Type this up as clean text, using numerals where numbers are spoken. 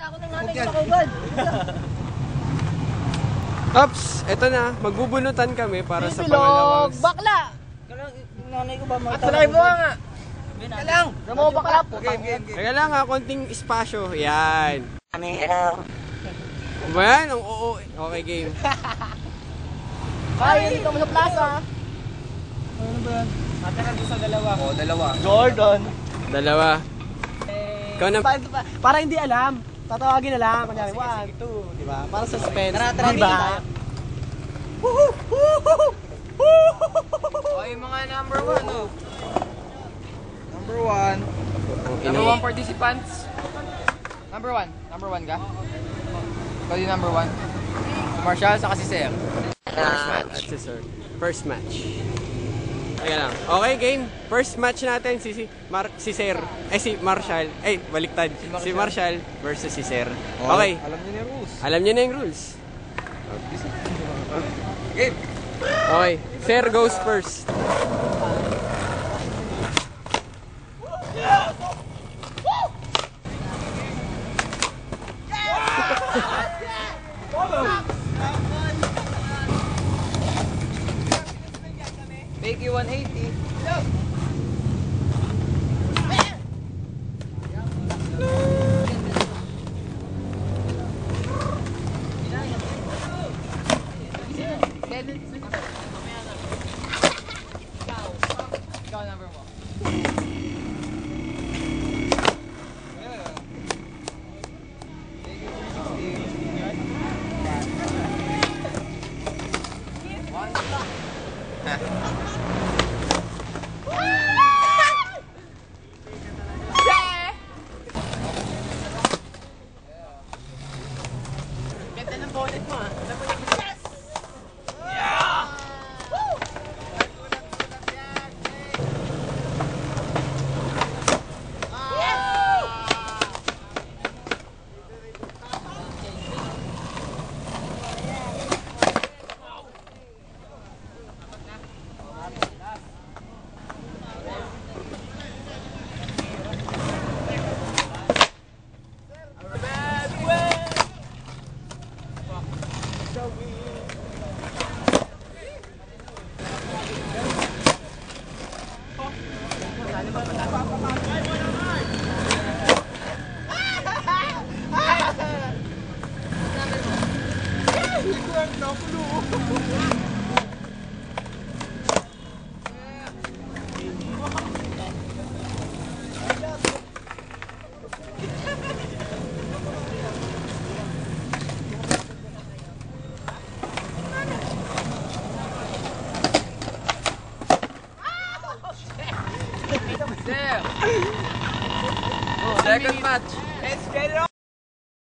Takot ng nanay ko makugad. Ops, eto na. Magbubunutan kami para sa pangalawang... Bakla! Yung nanay ko ba mga... At salay mo nga! Ka lang! Ramo bakla! Game. Teka lang ha, konting espasyo. Yan. Hello. Ano ba yan? Ang oo. Okay, game. Kaya, dito mo sa plaza. Ano ba yan? Ate na doon sa dalawa. Oo, dalawa. Jordan. Dalawa. Ikaw na... Para hindi alam. Tatawagin na lang. Kunyari, 1, 2, di ba? Para suspense. Tara, diba? O, yung mga number 1, oh. Number 1. Number 1 participants. Number 1. Number 1 ka? Ikaw yung number 1. Marshall, saka si Sir. First match. Si sir. First match. Teka lang. Okay, game. First match natin si Sir. Si Marshall. Baliktad. Si Marshall versus si Sir. Okay. Alam niyo na yung rules. Alam niyo na yung rules. Game. Okay. Sir goes first. Make you 180. Ikaw number mo. Ganda ng bonnet mo ah. Second match. Let's get it on!